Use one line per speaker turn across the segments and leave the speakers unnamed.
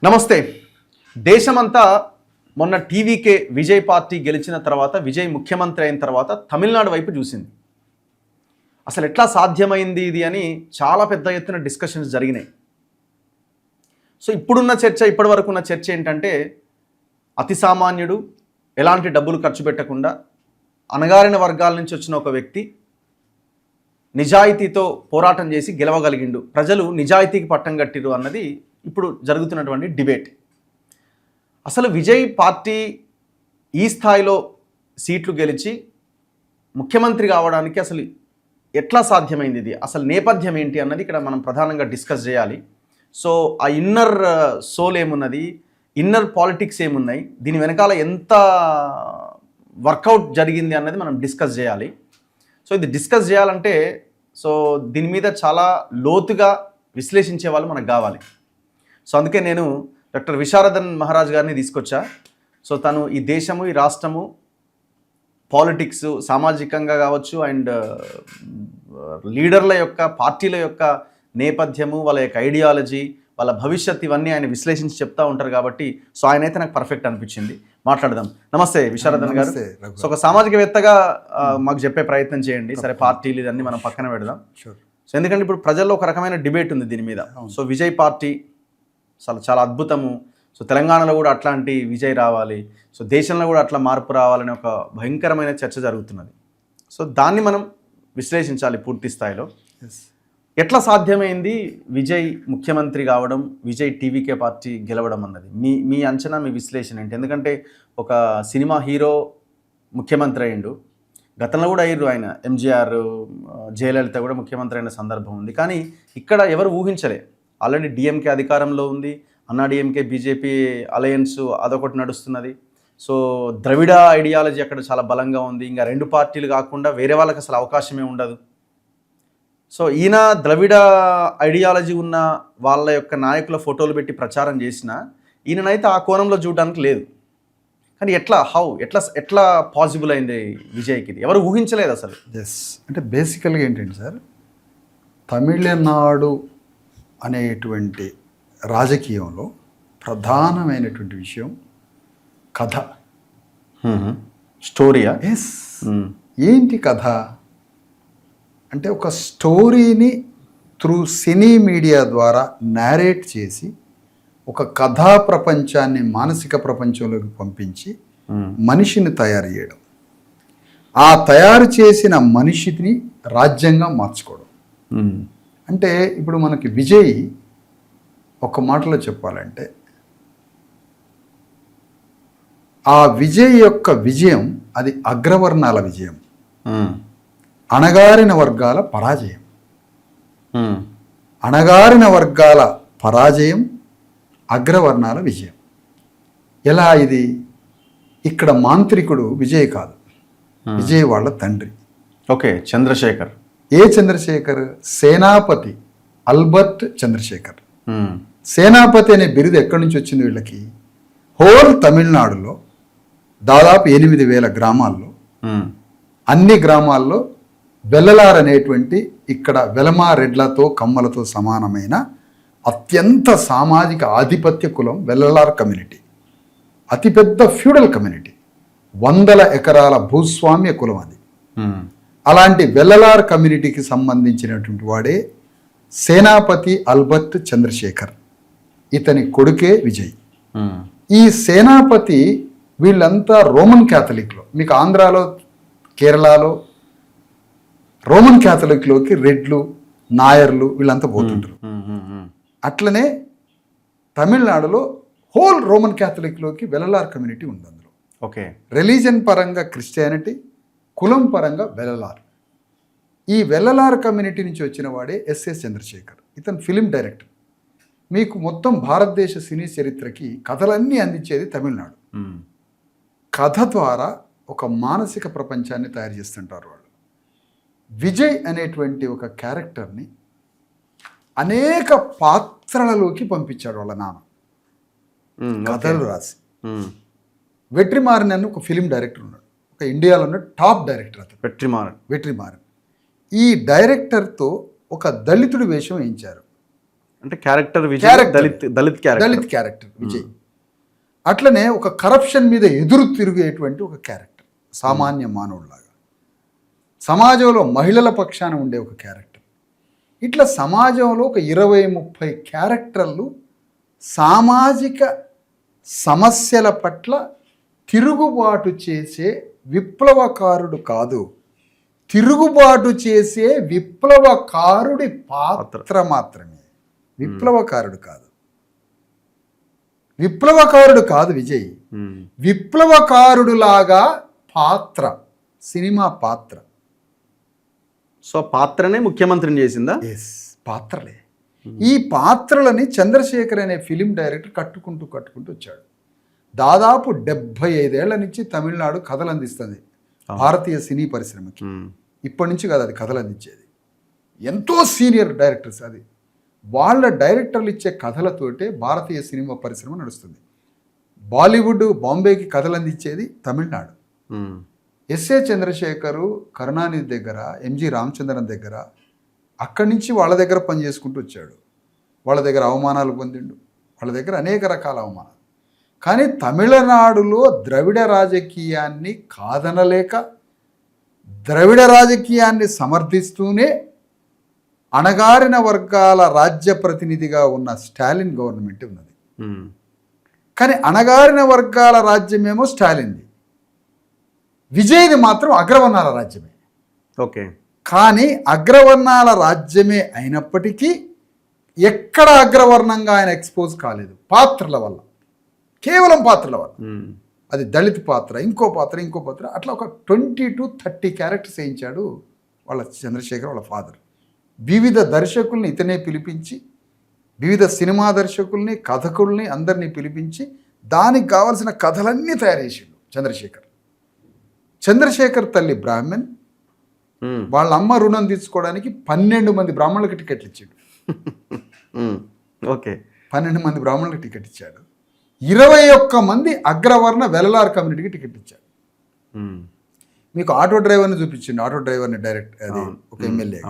నమస్తే. దేశమంతా మొన్న టీవీకే విజయ్ పార్టీ గెలిచిన తర్వాత, విజయ్ ముఖ్యమంత్రి అయిన తర్వాత తమిళనాడు వైపు చూసింది. అసలు ఎట్లా సాధ్యమైంది ఇది అని చాలా పెద్ద ఎత్తున డిస్కషన్స్ జరిగినాయి. సో ఇప్పుడున్న చర్చ, ఇప్పటి వరకు ఉన్న చర్చ ఏంటంటే, అతి సామాన్యుడు ఎలాంటి డబ్బులు ఖర్చు పెట్టకుండా అణగారిన వర్గాల నుంచి వచ్చిన ఒక వ్యక్తి నిజాయితీతో పోరాటం చేసి గెలవగలిగిండు, ప్రజలు నిజాయితీకి పట్టం కట్టిరు అన్నది ఇప్పుడు జరుగుతున్నటువంటి డిబేట్. అసలు విజయ్ పార్టీ ఈ స్థాయిలో సీట్లు గెలిచి ముఖ్యమంత్రి కావడానికి అసలు ఎట్లా సాధ్యమైంది, ఇది అసలు నేపథ్యం ఏంటి అన్నది ఇక్కడ మనం ప్రధానంగా డిస్కస్ చేయాలి. సో ఆ ఇన్నర్ సోల్ ఏమున్నది, ఇన్నర్ పాలిటిక్స్ ఏమున్నాయి, దీని వెనకాల ఎంత వర్కౌట్ జరిగింది అన్నది మనం డిస్కస్ చేయాలి. సో ఇది డిస్కస్ చేయాలంటే దీని మీద చాలా లోతుగా విశ్లేషించే వాళ్ళు మనకు కావాలి. సో అందుకే నేను డాక్టర్ విశారదన్ మహారాజ్ గారిని తీసుకొచ్చా. సో తను ఈ దేశము, ఈ రాష్ట్రము, పాలిటిక్స్, సామాజికంగా కావచ్చు అండ్ లీడర్ల యొక్క, పార్టీల యొక్క నేపథ్యము, వాళ్ళ యొక్క ఐడియాలజీ, వాళ్ళ భవిష్యత్, ఇవన్నీ ఆయన విశ్లేషించి చెప్తా ఉంటారు. కాబట్టి సో ఆయన అయితే నాకు పర్ఫెక్ట్ అనిపించింది. మాట్లాడదాం. నమస్తే విశారదన్ గారు. సో ఒక సామాజికవేత్తగా మాకు చెప్పే ప్రయత్నం చేయండి. సరే, పార్టీలు ఇదన్నీ మనం పక్కన పెడదాం. సో ఎందుకంటే ఇప్పుడు ప్రజల్లో ఒక రకమైన డిబేట్ ఉంది దీని మీద. సో విజయ్ పార్టీ అసలు చాలా అద్భుతము, సో తెలంగాణలో కూడా అట్లాంటి విజయ్ రావాలి, సో దేశంలో కూడా అట్లా మార్పు రావాలని ఒక భయంకరమైన చర్చ జరుగుతున్నది. సో దాన్ని మనం విశ్లేషించాలి పూర్తి స్థాయిలో. ఎట్లా సాధ్యమైంది విజయ్ ముఖ్యమంత్రి కావడం, విజయ్ టీవీకే పార్టీ గెలవడం అన్నది మీ అంచనా, మీ విశ్లేషణ ఏంటి? ఎందుకంటే ఒక సినిమా హీరో ముఖ్యమంత్రి అయ్యిండు, గతంలో కూడా అయ్యారు ఆయన, ఎంజీఆర్, జయలలిత కూడా ముఖ్యమంత్రి అయిన సందర్భం ఉంది. కానీ ఇక్కడ ఎవరు ఊహించలే. ఆల్రెడీ డిఎంకే అధికారంలో ఉంది, అన్నా డిఎంకే బీజేపీ అలయన్స్ అదొకటి నడుస్తున్నది. సో ద్రవిడ ఐడియాలజీ అక్కడ చాలా బలంగా ఉంది. ఇంకా రెండు పార్టీలు కాకుండా వేరే వాళ్ళకి అసలు అవకాశమే ఉండదు. సో ఈయన ద్రవిడ ఐడియాలజీ ఉన్న వాళ్ళ యొక్క నాయకుల ఫోటోలు పెట్టి ప్రచారం చేసినా ఈయననైతే ఆ కోణంలో చూడడానికి లేదు. కానీ ఎట్లా పాసిబుల్ అయింది విజయ్కి? ఇది ఎవరు ఊహించలేదు అసలు.
అంటే బేసికల్గా ఏంటంటే సార్, తమిళనాడు అనేటువంటి రాజకీయంలో ప్రధానమైనటువంటి విషయం కథ,
స్టోరీయా?
ఏంటి కథ అంటే, ఒక స్టోరీని త్రూ సినీ మీడియా ద్వారా నేరేట్ చేసి ఒక కథా ప్రపంచాన్ని మానసిక ప్రపంచంలోకి పంపించి మనిషిని తయారు చేయడం, ఆ తయారు చేసిన మనిషిని రాజ్యంగా మార్చుకోవడం. అంటే ఇప్పుడు మనకి విజయ్ ఒక మాటలో చెప్పాలంటే, ఆ విజయ్ యొక్క విజయం అది అగ్రవర్ణాల విజయం, అణగారిన వర్గాల పరాజయం. అణగారిన వర్గాల పరాజయం, అగ్రవర్ణాల విజయం. ఎలా ఇది? ఇక్కడ మాంత్రికుడు విజయ్ కాదు, విజయ్ వాళ్ళ తండ్రి.
ఓకే, చంద్రశేఖర్.
చంద్రశేఖర్? సేనాపతి అల్బర్ట్ చంద్రశేఖర్. సేనాపతి అనే బిరుదు ఎక్కడి నుంచి వచ్చింది వీళ్ళకి? హోల్ తమిళనాడులో దాదాపు 8,000 గ్రామాల్లో, అన్ని గ్రామాల్లో వెల్లలార్ అనేటువంటి, ఇక్కడ వెలమారెడ్లతో కమ్మలతో సమానమైన అత్యంత సామాజిక ఆధిపత్య కులం వెల్లలార్ కమ్యూనిటీ. అతిపెద్ద ఫ్యూడల్ కమ్యూనిటీ, 100 ఎకరాల భూస్వామ్య కులం అది. అలాంటి వెల్లలార్ కమ్యూనిటీకి సంబంధించినటువంటి వాడే సేనాపతి అల్బర్ట్ చంద్రశేఖర్. ఇతని కొడుకే విజయ్. ఈ సేనాపతి వీళ్ళంతా రోమన్ క్యాథలిక్లో, మీకు ఆంధ్రాలో, కేరళలో రోమన్ క్యాథలిక్లోకి రెడ్లు, నాయర్లు వీళ్ళంతా పోతుంటారు. అట్లనే తమిళనాడులో హోల్ రోమన్ క్యాథలిక్లోకి వెల్లలార్ కమ్యూనిటీ ఉంది. అందులో
ఓకే, రిలీజన్
పరంగా క్రిస్టియానిటీ, కులం పరంగా వెల్లలార్. ఈ వెల్లలార్ కమ్యూనిటీ నుంచి వచ్చిన వాడే ఎస్ఎస్ చంద్రశేఖర్. ఇతను ఫిలిం డైరెక్టర్. మీకు మొత్తం భారతదేశ సినీ చరిత్రకి కథలన్నీ అందించేది తమిళనాడు. కథ ద్వారా ఒక మానసిక ప్రపంచాన్ని తయారు చేస్తుంటారు వాళ్ళు. విజయ్ అనేటువంటి ఒక క్యారెక్టర్ని అనేక పాత్రలలోకి పంపించాడు వాళ్ళ నాన్న, కథలు రాసి. వెట్రిమారన్ అని ఒక ఫిలిం డైరెక్టర్ ఉన్నాడు, ఒక ఇండియాలో ఉన్న టాప్ డైరెక్టర్ అతను. వెట్రిమారన్ ఈ డైరెక్టర్తో ఒక దళితుడి వేషం వేయించారు.
అంటే క్యారెక్టర్ విజయ్ దళిత్
క్యారెక్టర్ విజయ్. అట్లనే ఒక కరప్షన్ మీద ఎదురు తిరిగేటువంటి ఒక క్యారెక్టర్, సామాన్య మానవుడిలాగా, సమాజంలో మహిళల పక్షాన ఉండే ఒక క్యారెక్టర్. ఇట్లా సమాజంలో ఒక 20-30 క్యారెక్టర్లు సామాజిక సమస్యల పట్ల తిరుగుబాటు చేసే విప్లవకారుడు కాదు, తిరుగుబాటు చేసే విప్లవకారుడి పాత్ర మాత్రమే, విప్లవకారుడు కాదు. విప్లవకారుడు కాదు విజయ్, విప్లవకారుడులాగా పాత్ర, సినిమా పాత్ర.
సో పాత్రనే ముఖ్యమంత్రిని చేసిందా?
ఎస్, పాత్రలే. ఈ పాత్రలని చంద్రశేఖర్ అనే ఫిలిం డైరెక్టర్ కట్టుకుంటూ వచ్చాడు. దాదాపు 75 ఏళ్ల నుంచి తమిళనాడు కథలు అందిస్తుంది భారతీయ సినీ పరిశ్రమకి. ఇప్పటి నుంచి కాదు అది కథలు అందించేది, ఎంతో సీనియర్ డైరెక్టర్స్. అది వాళ్ళ డైరెక్టర్లు ఇచ్చే కథలతోటే భారతీయ సినిమా పరిశ్రమ నడుస్తుంది. బాలీవుడ్ బాంబేకి కథలు అందించేది తమిళనాడు. ఎస్ఏ చంద్రశేఖరు కరుణానిధి దగ్గర, ఎంజి రామచంద్రన్ దగ్గర, అక్కడి నుంచి వాళ్ళ దగ్గర పనిచేసుకుంటూ వచ్చాడు. వాళ్ళ దగ్గర అవమానాలు పొందిండు, వాళ్ళ దగ్గర అనేక రకాల అవమానాలు. కానీ తమిళనాడులో ద్రవిడ రాజకీయాన్ని కాదనలేక, ద్రవిడ రాజకీయాన్ని సమర్థిస్తూనే అణగారిన వర్గాల రాజ్య ప్రతినిధిగా ఉన్న స్టాలిన్ గవర్నమెంట్ ఉన్నది. కానీ అణగారిన వర్గాల రాజ్యమేమో స్టాలిన్ది, విజయ్ది మాత్రం అగ్రవర్ణాల రాజ్యమే.
ఓకే.
కానీ అగ్రవర్ణాల రాజ్యమే అయినప్పటికీ ఎక్కడ అగ్రవర్ణంగా ఆయన ఎక్స్పోజ్ కాలేదు, పాత్రల వల్ల, కేవలం పాత్రల వల్ల. అది దళిత పాత్ర, ఇంకో పాత్ర, అట్లా ఒక 20 to 30 క్యారెక్టర్స్ వేయించాడు వాళ్ళ చంద్రశేఖర్ వాళ్ళ ఫాదర్. వివిధ దర్శకుల్ని ఇతనే పిలిపించి, వివిధ సినిమా దర్శకుల్ని, కథకుల్ని అందరినీ పిలిపించి దానికి కావాల్సిన కథలన్నీ తయారు చేసిండు చంద్రశేఖర్. చంద్రశేఖర్ తల్లి బ్రాహ్మణ్, వాళ్ళ అమ్మ రుణం తీసుకోవడానికి 12 మంది బ్రాహ్మణులకు టికెట్లు ఇచ్చాడు.
ఓకే,
12 మంది బ్రాహ్మణులకు టికెట్ ఇచ్చాడు. 21 మంది అగ్రవర్ణ వెలలార్ కమ్యూనిటీకి టికెట్ ఇచ్చాడు. మీకు ఆటో డ్రైవర్ని చూపించిండు, ఆటో డ్రైవర్ని డైరెక్ట్, అది ఒక ఎమ్మెల్యే.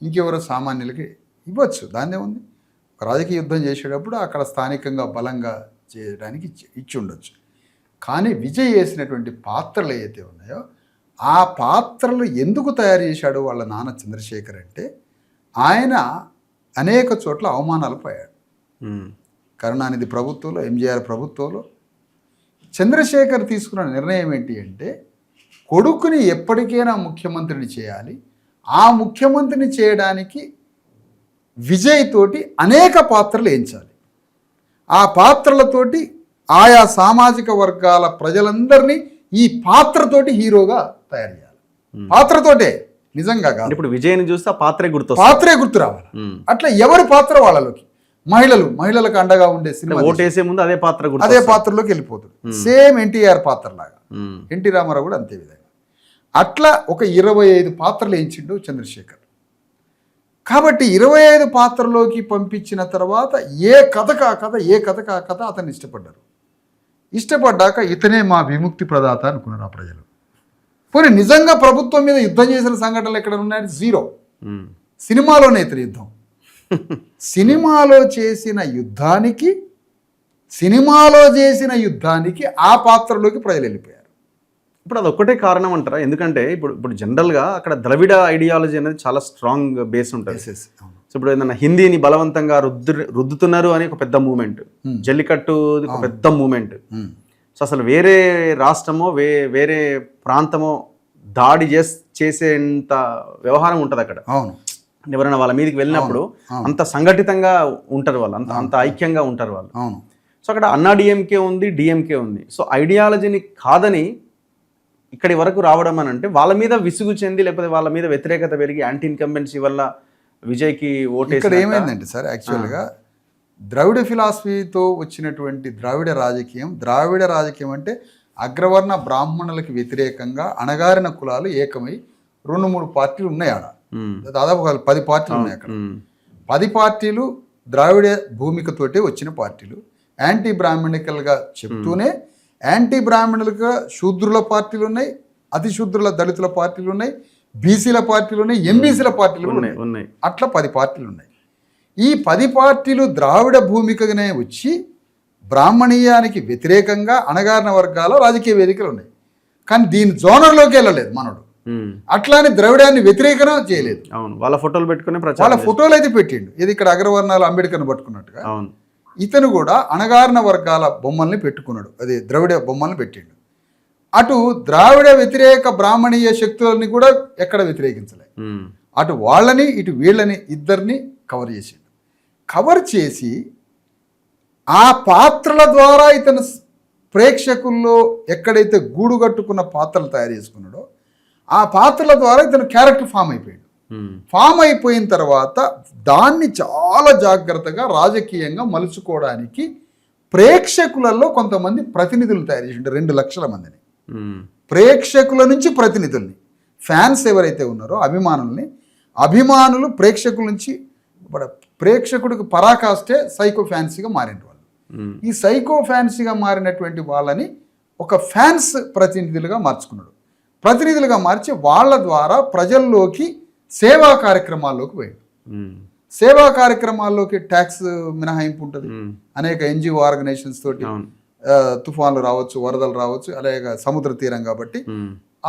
ఇంకెవరో సామాన్యులకి ఇవ్వచ్చు, దాన్నే ఉంది. ఒక రాజకీయ యుద్ధం చేసేటప్పుడు అక్కడ స్థానికంగా బలంగా చేయడానికి ఇచ్చి ఉండొచ్చు. కానీ విజయ్ వేసినటువంటి పాత్రలు ఏవైతే ఉన్నాయో ఆ పాత్రలు ఎందుకు తయారు చేశాడు వాళ్ళ నాన్న చంద్రశేఖర్ అంటే, ఆయన అనేక చోట్ల అవమానాలు పోయాడు. కరుణానిధి ప్రభుత్వంలో, ఎంజీఆర్ ప్రభుత్వంలో చంద్రశేఖర్ తీసుకున్న నిర్ణయం ఏంటి అంటే, కొడుకుని ఎప్పటికైనా ముఖ్యమంత్రిని చేయాలి, ఆ ముఖ్యమంత్రిని చేయడానికి విజయ్ తోటి అనేక పాత్రలు వేయించాలి, ఆ పాత్రలతోటి ఆయా సామాజిక వర్గాల ప్రజలందరినీ ఈ పాత్రతోటి హీరోగా తయారు చేయాలి. పాత్రతోటే, నిజంగా కాదు.
ఇప్పుడు విజయ్ని చూస్తే ఆ పాత్రే
గుర్తు రావాలి. అట్లా ఎవరి పాత్ర వాళ్ళలోకి, మహిళలకు అండగా ఉండే సినిమా
ఓటేసే ముందు అదే
పాత్రలోకి వెళ్ళిపోతుంది. సేమ్ ఎన్టీఆర్ పాత్రలాగా, ఎన్టీ రామారావు కూడా అంతే విధంగా. అట్లా ఒక 25 పాత్రలు వేయించిండు చంద్రశేఖర్. కాబట్టి 25 పాత్రలోకి పంపించిన తర్వాత ఏ కథ అతన్ని ఇష్టపడ్డాక ఇతనే మా విముక్తి ప్రదాత అనుకున్నారు ఆ ప్రజలు. పోనీ నిజంగా ప్రభుత్వం మీద యుద్ధం చేసిన సంఘటనలు ఎక్కడ ఉన్నాయంటే 0. సినిమాలోనే ఇతని యుద్ధం. సినిమాలో చేసిన యుద్ధానికి ఆ పాత్రలోకి ప్రజలు వెళ్ళిపోయారు.
ఇప్పుడు అది ఒక్కటే కారణం అంటారా? ఎందుకంటే ఇప్పుడు జనరల్గా అక్కడ ద్రవిడ ఐడియాలజీ అనేది చాలా స్ట్రాంగ్ బేస్ ఉంటుంది. సో ఇప్పుడు ఏదన్నా హిందీని బలవంతంగా రుద్దుతున్నారు అని ఒక పెద్ద మూమెంట్, జల్లికట్టు ఒక పెద్ద మూమెంట్. సో అసలు వేరే రాష్ట్రమో వేరే ప్రాంతమో దాడి చేసేంత వ్యవహారం ఉంటుంది అక్కడ. ఎవరైనా వాళ్ళ మీదకి వెళ్ళినప్పుడు అంత సంఘటితంగా ఉంటారు వాళ్ళు, అంత ఐక్యంగా ఉంటారు వాళ్ళు. సో అక్కడ అన్నా డిఎంకే ఉంది, డిఎంకే ఉంది. సో ఐడియాలజీని కాదని ఇక్కడి వరకు రావడం అని అంటే వాళ్ళ మీద విసుగు చెంది, లేకపోతే వాళ్ళ మీద వ్యతిరేకత పెరిగి యాంటీ ఇన్కంబెన్సీ వల్ల విజయ్కి ఓటేసి.
ఇక్కడ ఏమైందంటే సార్, యాక్చువల్గా ద్రవిడ ఫిలాసఫీతో వచ్చినటువంటి ద్రావిడ రాజకీయం అంటే అగ్రవర్ణ బ్రాహ్మణులకు వ్యతిరేకంగా అణగారిన కులాలు ఏకమై 2-3 పార్టీలు ఉన్నాయి ఆడ. దాదాపు 10 పార్టీలు ఉన్నాయి అక్కడ. 10 పార్టీలు ద్రావిడ భూమికతోటే వచ్చిన పార్టీలు. యాంటీ బ్రాహ్మణికల్గా చెప్తూనే యాంటీ బ్రాహ్మణులుగా శూద్రుల పార్టీలు ఉన్నాయి, అతి శూద్రుల దళితుల పార్టీలు ఉన్నాయి, బీసీల పార్టీలు ఉన్నాయి, ఎంబీసీల పార్టీలు ఉన్నాయి. అట్లా 10 పార్టీలు ఉన్నాయి. ఈ 10 పార్టీలు ద్రావిడ భూమికగానే వచ్చి బ్రాహ్మణీయానికి వ్యతిరేకంగా అణగారిన వర్గాల రాజకీయ వేదికలు ఉన్నాయి. కానీ దీని జోనర్లోకి వెళ్ళలేదు మనోడు. అట్లానే ద్రవిడాన్ని వ్యతిరేకన చేయలేదు.
అవును, వాళ్ళ ఫోటోలు పెట్టుకుని
వాళ్ళ ఫోటోలు అయితే పెట్టిండు. ఇది ఇక్కడ అగ్రవర్ణాలు అంబేద్కర్ని పట్టుకున్నట్టుగా ఇతను కూడా అణగారిన వర్గాల బొమ్మల్ని పెట్టుకున్నాడు. అది ద్రవిడ బొమ్మల్ని పెట్టిండు. అటు ద్రావిడ వ్యతిరేక బ్రాహ్మణీయ శక్తులని కూడా ఎక్కడ వ్యతిరేకించలే. అటు వాళ్ళని ఇటు వీళ్ళని ఇద్దరిని కవర్ చేసిండు. కవర్ చేసి ఆ పాత్రల ద్వారా ఇతను ప్రేక్షకుల్లో ఎక్కడైతే గూడు కట్టుకున్న పాత్రలు తయారు చేసుకున్నాడో ఆ పాత్రల ద్వారా ఇతను క్యారెక్టర్ ఫామ్ అయిపోయాడు. ఫామ్ అయిపోయిన తర్వాత దాన్ని చాలా జాగ్రత్తగా రాజకీయంగా మలుచుకోవడానికి ప్రేక్షకులలో కొంతమంది ప్రతినిధులు తయారు చేసిండు. 2 లక్షల మందిని ప్రేక్షకుల నుంచి ప్రతినిధుల్ని, ఫ్యాన్స్ ఎవరైతే ఉన్నారో అభిమానులు ప్రేక్షకుల నుంచి, ప్రేక్షకుడికి పరాకాష్టే సైకో ఫ్యాన్సీగా మారిన వాళ్ళు. ఈ సైకో ఫ్యాన్సీగా మారినటువంటి వాళ్ళని ఒక ఫ్యాన్స్ ప్రతినిధులుగా మార్చుకున్నాడు. ప్రతినిధులుగా మార్చి వాళ్ళ ద్వారా ప్రజల్లోకి సేవా కార్యక్రమాల్లోకి పోయాడు. సేవా కార్యక్రమాల్లోకి ట్యాక్స్ మినహాయింపు ఉంటుంది. అనేక NGO ఆర్గనైజేషన్స్ తోటి తుఫాన్లు రావచ్చు, వరదలు రావచ్చు, అలాగే సముద్ర తీరం కాబట్టి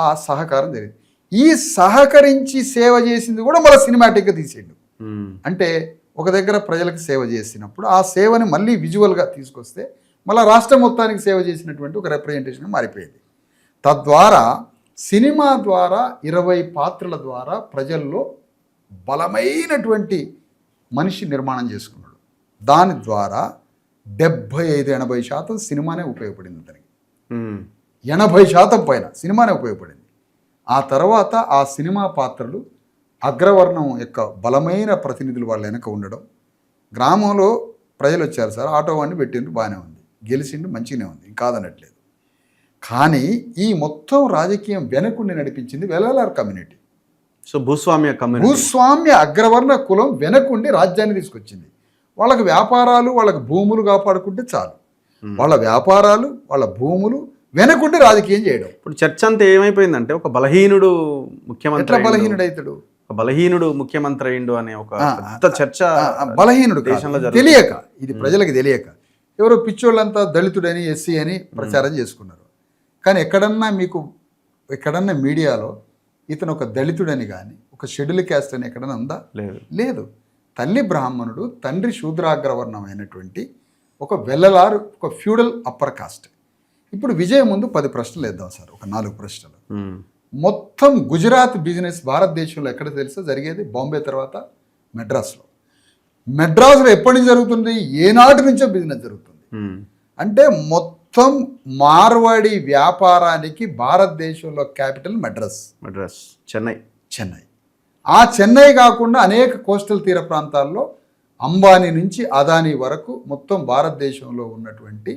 ఆ సహకారం జరిగింది. ఈ సహకరించి సేవ చేసింది కూడా మళ్ళీ సినిమాటిక్గా తీసేయండు. అంటే ఒక దగ్గర ప్రజలకు సేవ చేసినప్పుడు ఆ సేవని మళ్ళీ విజువల్గా తీసుకొస్తే మళ్ళీ రాష్ట్రం మొత్తానికి సేవ చేసినటువంటి ఒక రిప్రజెంటేషన్ మారిపోయింది. తద్వారా సినిమా ద్వారా 20 పాత్రల ద్వారా ప్రజల్లో బలమైనటువంటి మనిషి నిర్మాణం చేసుకున్నాడు. దాని ద్వారా 75-80% సినిమానే ఉపయోగపడింది అతనికి. 80% పైన సినిమానే ఉపయోగపడింది. ఆ తర్వాత ఆ సినిమా పాత్రలు అగ్రవర్ణం యొక్క బలమైన ప్రతినిధులు వాళ్ళ వెనక ఉండడం. గ్రామంలో ప్రజలు వచ్చారు సార్, ఆటో వాడిని పెట్టిండ్రు, బాగానే ఉంది, గెలిచిండు, మంచిగానే ఉంది, కాదనట్లేదు. కానీ ఈ మొత్తం రాజకీయం వెనకుండి నడిపించింది వెల్లలార్ కమ్యూనిటీ.
సో
భూస్వామ్య అగ్రవర్ణ కులం వెనకుండి రాజ్యాన్ని తీసుకొచ్చింది. వాళ్ళకి వ్యాపారాలు, వాళ్ళకి భూములు కాపాడుకుంటే చాలు. వాళ్ళ వ్యాపారాలు, వాళ్ళ భూములు వెనకుండి రాజకీయం చేయడం.
ఇప్పుడు చర్చ అంతా ఏమైపోయిందంటే ఒక బలహీనుడు ముఖ్యమంత్రి,
ఎట్లా బలహీనుడు అవుతాడు,
బలహీనుడు ముఖ్యమంత్రి అయిండు అనే ఒక పెద్ద చర్చ.
బలహీనుడు తెలియక, ఇది ప్రజలకు తెలియక ఎవరో పిచ్చోళ్ళంతా దళితుడని, ఎస్సీ అని ప్రచారం చేసుకున్నారు. కానీ ఎక్కడన్నా మీడియాలో ఇతను ఒక దళితుడని కానీ ఒక షెడ్యూల్ క్యాస్ట్ అని ఎక్కడన్నా ఉందా? లేదు. తల్లి బ్రాహ్మణుడు, తండ్రి శూద్రాగ్రవర్ణమైనటువంటి ఒక వెల్లలారు, ఒక ఫ్యూడల్ అప్పర్ కాస్ట్. ఇప్పుడు విజయ్ ముందు 10 ప్రశ్నలు వేద్దాం సార్, ఒక 4 ప్రశ్నలు. మొత్తం గుజరాత్ బిజినెస్ భారతదేశంలో ఎక్కడ తెలుసో జరిగేది? బాంబే తర్వాత మెడ్రాస్లో. మెడ్రాస్లో ఎప్పటి నుంచి జరుగుతుంది? ఏనాటి నుంచో బిజినెస్ జరుగుతుంది. అంటే మొత్తం మార్వాడి వ్యాపారానికి భారతదేశంలో క్యాపిటల్ మెడ్రాస్, చెన్నై. ఆ చెన్నై కాకుండా అనేక కోస్టల్ తీర ప్రాంతాల్లో అంబానీ నుంచి అదానీ వరకు మొత్తం భారతదేశంలో ఉన్నటువంటి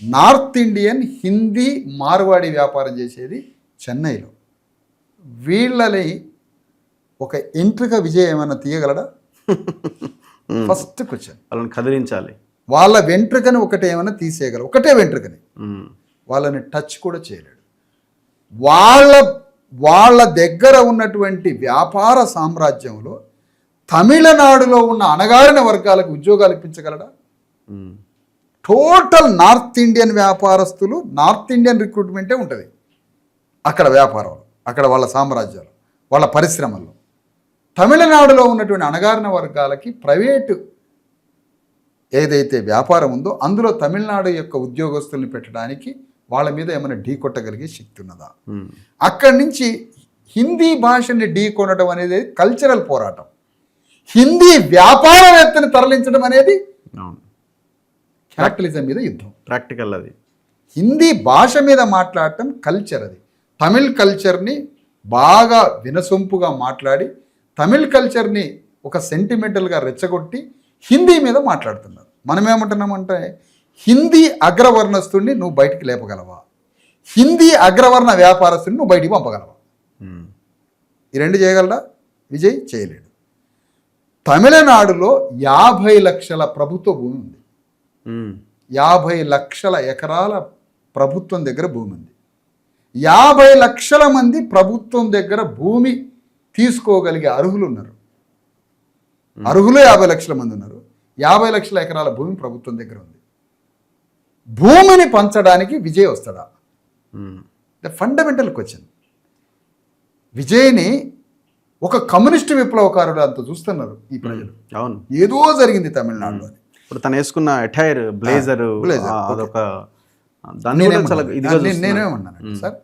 నార్త్ ఇండియన్ హిందీ మార్వాడి వ్యాపారం చేసేది చెన్నైలో. వీళ్ళని ఒక ఎంట్రిక విజయ్ ఏమైనా తీయగలడా? First question.
వాళ్ళని కదిలించాలి.
వాళ్ళ వెంట్రుకని ఏమైనా తీసేయగలరు? ఒకటే వెంట్రుకని. వాళ్ళని టచ్ కూడా చేయలేడు. వాళ్ళ దగ్గర ఉన్నటువంటి వ్యాపార సామ్రాజ్యంలో తమిళనాడులో ఉన్న అణగారిన వర్గాలకు ఉద్యోగాలు ఇప్పించగలడా? టోటల్ నార్త్ ఇండియన్ వ్యాపారస్తులు, నార్త్ ఇండియన్ రిక్రూట్మెంటే ఉంటుంది అక్కడ వ్యాపారంలో, అక్కడ వాళ్ళ సామ్రాజ్యాలు, వాళ్ళ పరిశ్రమల్లో. తమిళనాడులో ఉన్నటువంటి అణగారిన వర్గాలకి ప్రైవేటు ఏదైతే వ్యాపారం ఉందో అందులో తమిళనాడు యొక్క ఉద్యోగస్తుల్ని పెట్టడానికి వాళ్ళ మీద ఏమైనా ఢీ కొట్టగలిగే శక్తి ఉన్నదా? అక్కడి నుంచి హిందీ భాషని ఢీ కొనడం అనేది కల్చరల్ పోరాటం. హిందీ వ్యాపారవేత్తని తరలించడం అనేది క్యాపిటలిజం మీద యుద్ధం.
ప్రాక్టికల్. అది
హిందీ భాష మీద మాట్లాడటం కల్చర్. అది తమిళ్ కల్చర్ని బాగా వినసొంపుగా మాట్లాడి తమిళ్ కల్చర్ని ఒక సెంటిమెంటల్గా రెచ్చగొట్టి హిందీ మీద మాట్లాడుతున్నారు. మనం ఏమంటున్నామంటే హిందీ అగ్రవర్ణస్తుడిని నువ్వు బయటికి లేపగలవా, హిందీ అగ్రవర్ణ వ్యాపారస్తుడిని నువ్వు బయటికి పంపగలవా? ఈ 2 చేయగలరా? విజయ్ చేయలేడు. తమిళనాడులో 50 లక్షల ప్రభుత్వ భూమి ఉంది. 50 లక్షల ఎకరాల ప్రభుత్వం దగ్గర భూమి ఉంది. 50 లక్షల మంది ప్రభుత్వం దగ్గర భూమి తీసుకోగలిగే అర్హులు ఉన్నారు. అర్హులు 50 లక్షల మంది ఉన్నారు. 50 లక్షల ఎకరాల భూమి ప్రభుత్వం దగ్గర ఉంది. భూమిని పంచడానికి విజయ్ వస్తాడా? The fundamental question. విజయ్ని ఒక కమ్యూనిస్టు విప్లవకారుడు అంత చూస్తున్నారు ఈ ప్రజలు.
అవును,
ఏదో జరిగింది తమిళనాడులో.
ఇప్పుడు తను వేసుకున్న అటైర్ బ్లేజర్ అదొక
నేనేమన్నాను సార్,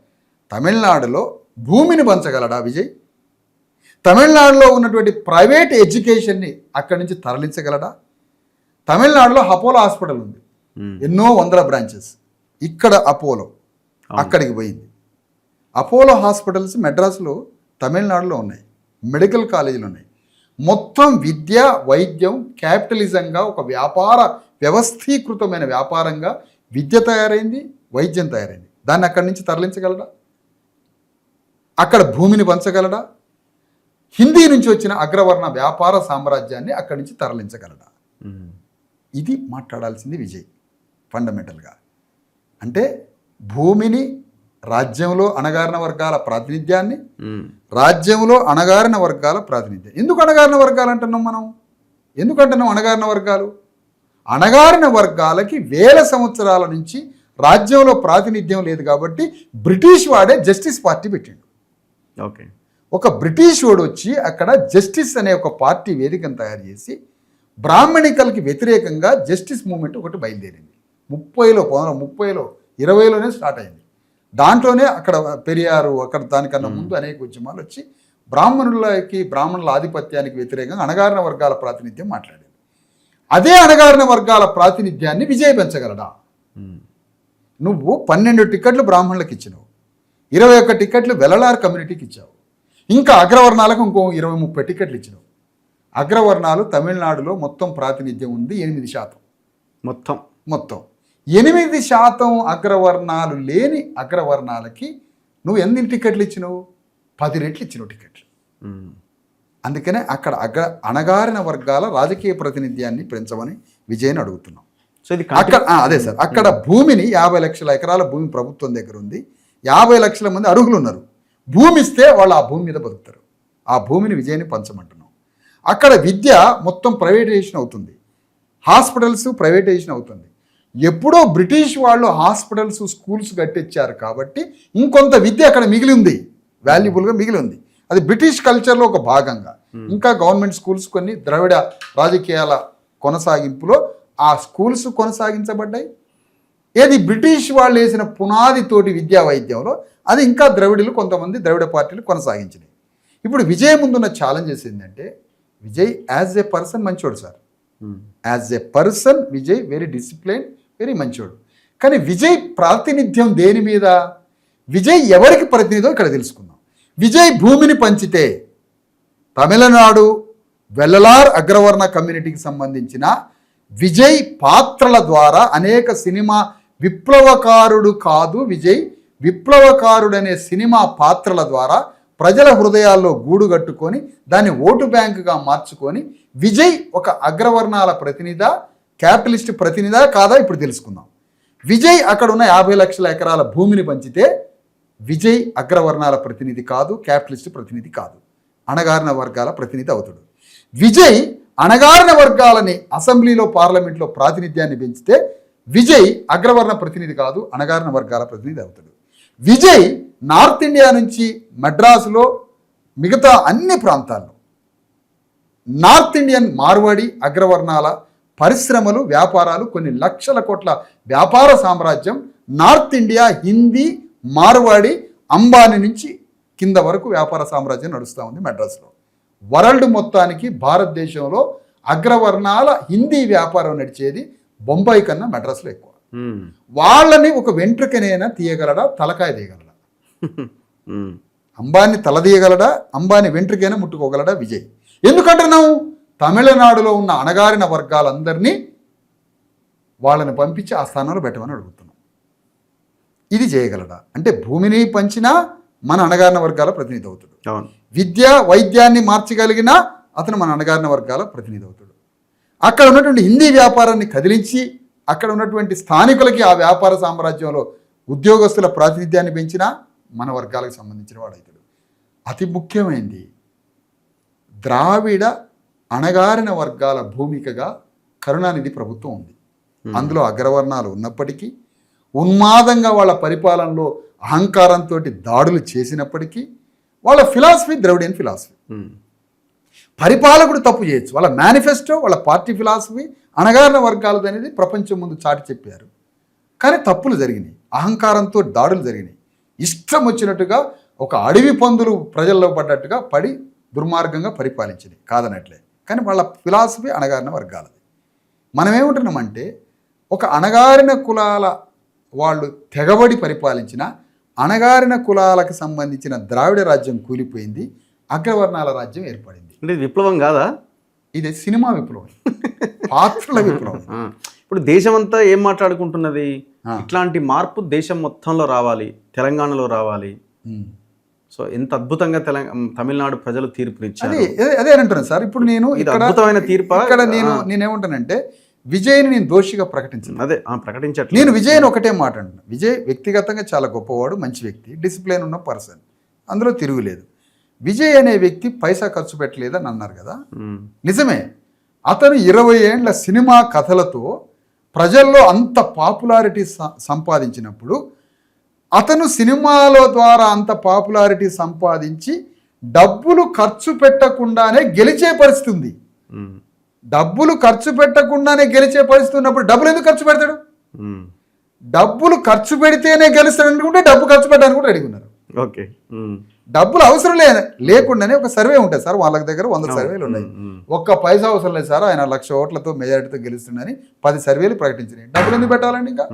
తమిళనాడులో భూమిని పంచగలడా విజయ్? తమిళనాడులో ఉన్నటువంటి ప్రైవేట్ ఎడ్యుకేషన్ని అక్కడి నుంచి తరలించగలడా? తమిళనాడులో అపోలో హాస్పిటల్ ఉంది, ఎన్నో వందల బ్రాంచెస్. ఇక్కడ అపోలో అక్కడికి పోయింది. అపోలో హాస్పిటల్స్ మెడ్రాస్లో తమిళనాడులో ఉన్నాయి, మెడికల్ కాలేజీలు ఉన్నాయి. మొత్తం విద్య వైద్యం క్యాపిటలిజంగా ఒక వ్యాపార వ్యవస్థీకృతమైన వ్యాపారంగా విద్య తయారైంది, వైద్యం తయారైంది. దాన్ని అక్కడి నుంచి తరలించగలడా? అక్కడ భూమిని పంచగలడా? హిందీ నుంచి వచ్చిన అగ్రవర్ణ వ్యాపార సామ్రాజ్యాన్ని అక్కడి నుంచి తరలించగలడా? ఇది మాట్లాడాల్సింది విజయ్ ఫండమెంటల్గా. అంటే భూమిని, రాజ్యంలో అణగారిన వర్గాల ప్రాతినిధ్యాన్ని, రాజ్యంలో అణగారిన వర్గాల ప్రాతినిధ్యం. ఎందుకు అణగారిన వర్గాలు అంటున్నాం మనం? ఎందుకంటున్నాం అణగారిన వర్గాలు? అణగారిన వర్గాలకి వేల సంవత్సరాల నుంచి రాజ్యంలో ప్రాతినిధ్యం లేదు కాబట్టి బ్రిటిష్ వాడే జస్టిస్ పార్టీ పెట్టిండు.
ఓకే,
ఒక బ్రిటిష్ వాడు వచ్చి అక్కడ జస్టిస్ అనే ఒక పార్టీ వేదికను తయారు చేసి బ్రాహ్మణికలకి వ్యతిరేకంగా జస్టిస్ మూవ్మెంట్ ఒకటి బయలుదేరింది. 1930లో 20లోనే స్టార్ట్ అయింది. దాంట్లోనే అక్కడ పెరియారు, అక్కడ దానికన్నా ముందు అనేక ఉద్యమాలు వచ్చి బ్రాహ్మణుల ఆధిపత్యానికి వ్యతిరేకంగా అణగారిన వర్గాల ప్రాతినిధ్యం మాట్లాడేది. అదే అణగారిన వర్గాల ప్రాతినిధ్యాన్ని విజయ్ పెంచగలడా? నువ్వు 12 టికెట్లు బ్రాహ్మణులకు ఇచ్చినావు, 21 టికెట్లు వెలలార్ కమ్యూనిటీకి ఇచ్చావు, ఇంకా అగ్రవర్ణాలకు ఇంకో 20-30 టికెట్లు ఇచ్చినావు. అగ్రవర్ణాలు తమిళనాడులో మొత్తం ప్రాతినిధ్యం ఉంది 8%. మొత్తం 8% అగ్రవర్ణాలు లేని అగ్రవర్ణాలకి నువ్వు ఎన్ని టికెట్లు ఇచ్చినావు? 10 రెట్లు ఇచ్చినావు టికెట్లు. అందుకనే అక్కడ అణగారిన వర్గాల రాజకీయ ప్రాతినిధ్యాన్ని పెంచమని విజయ్ని అడుగుతున్నాం.
సో ఇది
అక్కడ అదే సార్, అక్కడ భూమిని 50 లక్షల ఎకరాల భూమి ప్రభుత్వం దగ్గర ఉంది. 50 లక్షల మంది అర్హులు ఉన్నారు. భూమి ఇస్తే వాళ్ళు ఆ భూమి మీద బతుకుతారు. ఆ భూమిని విజయ్ని పంచమంటున్నాం. అక్కడ విద్య మొత్తం ప్రైవేటైజేషన్ అవుతుంది, హాస్పిటల్స్ ప్రైవేటైజేషన్ అవుతుంది. ఎప్పుడో బ్రిటిష్ వాళ్ళు హాస్పిటల్స్ స్కూల్స్ కట్టించారు కాబట్టి ఇంకొంత విద్య అక్కడ మిగిలి ఉంది, వాల్యుబుల్గా మిగిలి ఉంది. అది బ్రిటిష్ కల్చర్లో ఒక భాగంగా ఇంకా గవర్నమెంట్ స్కూల్స్ కొన్ని ద్రవిడ రాజకీయాల కొనసాగింపులో ఆ స్కూల్స్ కొనసాగించబడ్డాయి. ఏది బ్రిటిష్ వాళ్ళు వేసిన పునాదితోటి విద్యా వైద్యంలో అది ఇంకా ద్రవిడులు కొంతమంది ద్రవిడ పార్టీలు కొనసాగించినాయి. ఇప్పుడు విజయ్ ముందున్న ఛాలెంజెస్ ఏంటంటే, విజయ్ యాజ్ ఏ పర్సన్ మంచోడు sir, as a person Vijay very discipline, very మంచోడు. కానీ విజయ్ ప్రాతినిధ్యం దేని మీద? విజయ్ ఎవరికి ప్రతినిధో ఇక్కడ తెలుసుకుందాం. విజయ్ భూమిని పంచితే తమిళనాడు వెల్లలార్ అగ్రవర్ణ కమ్యూనిటీకి సంబంధించిన విజయ్ పాత్రల ద్వారా అనేక సినిమా విప్లవకారుడు కాదు విజయ్, విప్లవకారుడనే సినిమా పాత్రల ద్వారా ప్రజల హృదయాల్లో గూడు కట్టుకొని దాన్ని ఓటు బ్యాంకుగా మార్చుకొని విజయ్ ఒక అగ్రవర్ణాల ప్రతినిధా, క్యాపిటలిస్ట్ ప్రతినిధా కాదా ఇప్పుడు తెలుసుకుందాం. విజయ్ అక్కడ ఉన్న 50 లక్షల ఎకరాల భూమిని పంచితే విజయ్ అగ్రవర్ణాల ప్రతినిధి కాదు, క్యాపిటలిస్ట్ ప్రతినిధి కాదు, అణగారిన వర్గాల ప్రతినిధి అవుతాడు. విజయ్ అణగారిన వర్గాలని అసెంబ్లీలో పార్లమెంట్లో ప్రాతినిధ్యాన్ని పెంచితే విజయ్ అగ్రవర్ణ ప్రతినిధి కాదు, అణగారిన వర్గాల ప్రతినిధి అవుతాడు. విజయ్ నార్త్ ఇండియా నుంచి మద్రాసులో మిగతా అన్ని ప్రాంతాల్లో నార్త్ ఇండియన్ మార్వాడి అగ్రవర్ణాల పరిశ్రమలు, వ్యాపారాలు, కొన్ని లక్షల కోట్ల వ్యాపార సామ్రాజ్యం నార్త్ ఇండియా హిందీ మార్వాడి అంబానీ నుంచి కింద వరకు వ్యాపార సామ్రాజ్యం నడుస్తూ ఉంది మద్రాసులో. వరల్డ్ మొత్తానికి భారతదేశంలో అగ్రవర్ణాల హిందీ వ్యాపారం నడిచేది బొంబాయి కన్నా మద్రాసులో ఎక్కువ. వాళ్ళని ఒక వెంట్రుకనైనా తీయగలడా, తలకాయ తీయగలడా? అంబానీ తల తీయగలడా, అంబానీ వెంట్రుకైనా ముట్టుకోగలడా విజయ్? ఎందుకంటున్నావు? తమిళనాడులో ఉన్న అణగారిన వర్గాలందరినీ వాళ్ళని పంపించి ఆ స్థానంలో పెట్టమని అడుగుతున్నాం. ఇది చేయగలడా? అంటే భూమిని పంచినా మన అణగారిన వర్గాల ప్రతినిధి అవుతాడు. విద్య వైద్యాన్ని మార్చగలిగినా అతను మన అణగారిన వర్గాల ప్రతినిధి అవుతాడు. అక్కడ ఉన్నటువంటి హిందీ వ్యాపారాన్ని కదిలించి అక్కడ ఉన్నటువంటి స్థానికులకి ఆ వ్యాపార సామ్రాజ్యంలో ఉద్యోగస్తుల ప్రాతినిధ్యాన్ని పెంచినా మన వర్గాలకు సంబంధించిన వాడు అవుతాడు. అతి ముఖ్యమైనది, ద్రావిడ అణగారిన వర్గాల భూమికగా కరుణానిధి ప్రభుత్వం ఉంది. అందులో అగ్రవర్ణాలు ఉన్నప్పటికీ, ఉన్మాదంగా వాళ్ళ పరిపాలనలో అహంకారంతో దాడులు చేసినప్పటికీ, వాళ్ళ ఫిలాసఫీ ద్రవిడియన్ ఫిలాసఫీ. పరిపాలకుడు తప్పు చేయొచ్చు, వాళ్ళ మేనిఫెస్టో, వాళ్ళ పార్టీ ఫిలాసఫీ అణగారిన వర్గాలది అనేది ప్రపంచం ముందు చాటి చెప్పారు. కానీ తప్పులు జరిగినాయి, అహంకారంతో దాడులు జరిగినాయి, ఇష్టం వచ్చినట్టుగా ఒక అడవి పందులు ప్రజల్లో పడ్డట్టుగా పడి దుర్మార్గంగా పరిపాలించినాయి, కాదనట్లే. కానీ వాళ్ళ ఫిలాసఫీ అణగారిన వర్గాలది. మనం ఏమంటున్నామంటే, ఒక అణగారిన కులాల వాళ్ళు తెగబడి పరిపాలించిన అణగారిన కులాలకు సంబంధించిన ద్రావిడ రాజ్యం కూలిపోయింది, అగ్రవర్ణాల రాజ్యం ఏర్పడింది.
అంటే ఇది విప్లవం కాదా?
ఇది సినిమా విప్లవం, పాత్రల విప్లవం.
ఇప్పుడు దేశం అంతా ఏం మాట్లాడుకుంటున్నది? ఇట్లాంటి మార్పు దేశం మొత్తంలో రావాలి, తెలంగాణలో రావాలి. సో ఎంత అద్భుతంగా తమిళనాడు ప్రజలు తీర్పునిచ్చారు.
అదే అంటున్నాను సార్. ఇప్పుడు నేను
అద్భుతమైన తీర్పు
ఇక్కడ నేనేమంటానంటే, విజయ్ని నేను దోషిగా ప్రకటించాను.
అదే ప్రకటించట్లేదు.
నేను విజయ్ని ఒకటే మాట అంటున్నాను. విజయ్ వ్యక్తిగతంగా చాలా గొప్పవాడు, మంచి వ్యక్తి, డిసిప్లిన్ ఉన్న పర్సన్, అందులో తిరుగులేదు. విజయ్ అనే వ్యక్తి పైసా ఖర్చు పెట్టలేదని అన్నారు కదా, నిజమే. అతను 20 ఏండ్ల సినిమా కథలతో ప్రజల్లో అంత పాపులారిటీ సంపాదించినప్పుడు, అతను సినిమాల ద్వారా అంత పాపులారిటీ సంపాదించి డబ్బులు ఖర్చు పెట్టకుండానే గెలిచే పరిస్థితి ఉంది. డబ్బులు ఖర్చు పెట్టకుండానే గెలిచే పరిస్థితి ఉన్నప్పుడు డబ్బులు ఎందుకు ఖర్చు పెడతాడు? డబ్బులు ఖర్చు పెడితేనే గెలుస్తాడు అనుకుంటే డబ్బు ఖర్చు పెట్టడానికి కూడా రెడీ ఉన్నారు.
ఓకే,
డబ్బులు అవసరం లేకుండానే ఒక సర్వే ఉంటుంది సార్, వాళ్ళ దగ్గర 100 సర్వేలు ఉన్నాయి. ఒక్క పైసా అవసరం లేదు సార్, ఆయన 1,00,000 ఓట్లతో మెజారిటీతో గెలుస్తుందని 10 సర్వేలు ప్రకటించినాయి. డబ్బులు ఎందుకు పెట్టాలండి? ఇంకా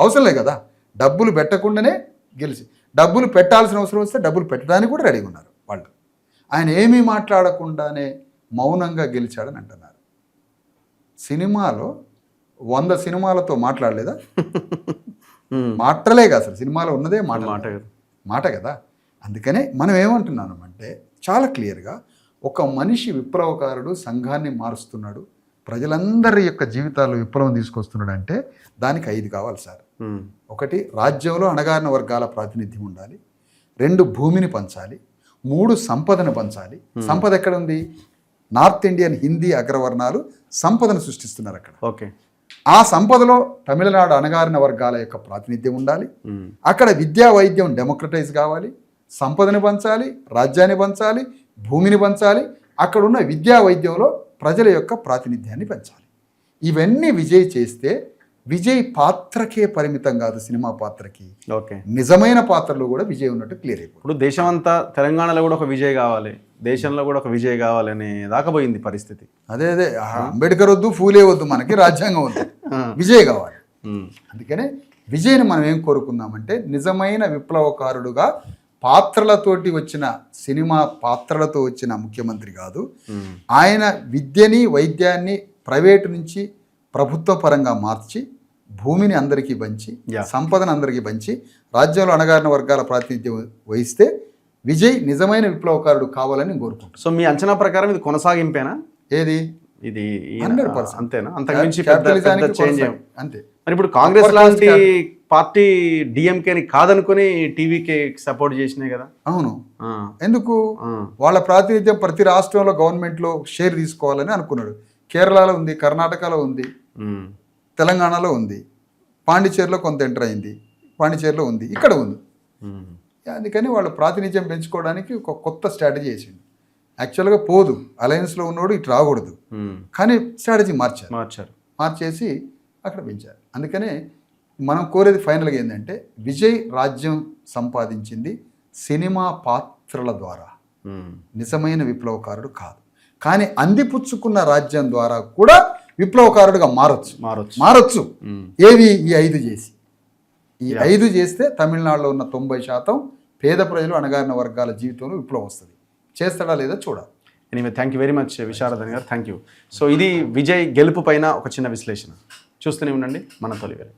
అవసరం లేదు కదా. డబ్బులు పెట్టకుండానే గెలిచి, డబ్బులు పెట్టాల్సిన అవసరం వస్తే డబ్బులు పెట్టడానికి కూడా రెడీగా ఉన్నారు వాళ్ళు. ఆయన ఏమీ మాట్లాడకుండానే మౌనంగా గెలిచాడని అంటున్నారు. సినిమాలో 100 సినిమాలతో మాట్లాడలేదా? మాటలే కదా అసలు, సినిమాలో ఉన్నదే మాట కదా. అందుకనే మనం ఏమంటున్నాం అంటే, చాలా క్లియర్గా ఒక మనిషి విప్లవకారుడు, సంఘాన్ని మారుస్తున్నాడు, ప్రజలందరి యొక్క జీవితాల్లో విప్లవం తీసుకొస్తున్నాడు అంటే దానికి 5 కావాలి సార్. 1 రాజ్యంలో అణగారిన వర్గాల ప్రాతినిధ్యం ఉండాలి. 2 భూమిని పంచాలి. 3 సంపదను పంచాలి. సంపద ఎక్కడ ఉంది? నార్త్ ఇండియన్ హిందీ అగ్రవర్ణాలు సంపదను సృష్టిస్తున్నారు అక్కడ.
ఓకే,
ఆ సంపదలో తమిళనాడు అణగారిన వర్గాల యొక్క ప్రాతినిధ్యం ఉండాలి. అక్కడ విద్యా వైద్యం డెమోక్రటైజ్ కావాలి. సంపదను పంచాలి, రాజ్యాన్ని పంచాలి, భూమిని పంచాలి. అక్కడున్న విద్యా వైద్యంలో ప్రజల యొక్క ప్రాతినిధ్యాన్ని పెంచాలి. ఇవన్నీ విజయ్ చేస్తే, విజయ్ పాత్రకే పరిమితం కాదు, సినిమా పాత్రకి,
ఓకే, నిజమైన
పాత్రలో కూడా విజయ్ ఉన్నట్టు క్లియర్ అయిపోయింది.
ఇప్పుడు దేశం అంతా తెలంగాణలో కూడా ఒక విజయ్ కావాలి, దేశంలో కూడా ఒక విజయ్ కావాలనే దాకపోయింది పరిస్థితి.
అదే అంబేద్కర్ వద్దు, ఫూలే వద్దు, మనకి రాజ్యాంగం వద్దు, విజయ్ కావాలి. అందుకనే విజయ్ని మనం ఏం కోరుకుందామంటే, నిజమైన విప్లవకారుడుగా పాత్రలతోటి వచ్చిన, సినిమా పాత్రలతో వచ్చిన ముఖ్యమంత్రి కాదు. ఆయన విద్యని, వైద్యాన్ని ప్రైవేటు నుంచి ప్రభుత్వ పరంగా మార్చి, భూమిని అందరికీ పంచి, సంపదను అందరికీ పంచి, రాజ్యంలో అణగారిన వర్గాల ప్రాతినిధ్యం వహిస్తే విజయ్ నిజమైన విప్లవకారుడు కావాలని కోరుకుంటాను.
సో మీ అంచనా ప్రకారం ఇది కొనసాగింపేనా?
ఏది?
ఇది
100%
అంతేనా? అంతకుమించి చేంజ్
అంతే.
మరి ఇప్పుడు కాంగ్రెస్ లాంటి పార్టీ డిఎంకేని కాదనుకుని టీవీకే సపోర్ట్ చేసినాయి కదా.
అవును, ఎందుకు? వాళ్ళ ప్రాతినిధ్యం ప్రతి రాష్ట్రంలో గవర్నమెంట్లో షేర్ తీసుకోవాలని అనుకున్నాడు. కేరళలో ఉంది, కర్ణాటకలో ఉంది, తెలంగాణలో ఉంది, పాండిచేరిలో కొంత ఎంటర్ అయింది, పాండిచేరిలో ఉంది, ఇక్కడ ఉంది. అందుకని వాళ్ళు ప్రాతినిధ్యం పెంచుకోవడానికి ఒక కొత్త స్ట్రాటజీ వేసిండు. యాక్చువల్గా పోదు, అలయన్స్లో ఉన్నోడు ఇటు రాకూడదు, కానీ స్ట్రాటజీ మార్చేసి అక్కడ పెంచారు. అందుకనే మనం కోరేది ఫైనల్గా ఏంటంటే, విజయ్ రాజ్యం సంపాదించింది సినిమా పాత్రల ద్వారా, నిజమైన విప్లవకారుడు కాదు. కానీ అందిపుచ్చుకున్న రాజ్యం ద్వారా కూడా విప్లవకారుడుగా మారొచ్చు. ఏవి? ఈ 5 చేసి, ఈ 5 చేస్తే తమిళనాడులో ఉన్న 90% పేద ప్రజలు, అణగారిన వర్గాల జీవితంలో విప్లవం వస్తుంది. చేస్తాడా లేదా చూడాలి.
Anyway, thank you very much Visharadan గారు, థ్యాంక్ యూ. సో ఇది విజయ్ గెలుపు పైన ఒక చిన్న విశ్లేషణ. చూస్తూనే ఉండండి మన తొలి వెలుగు.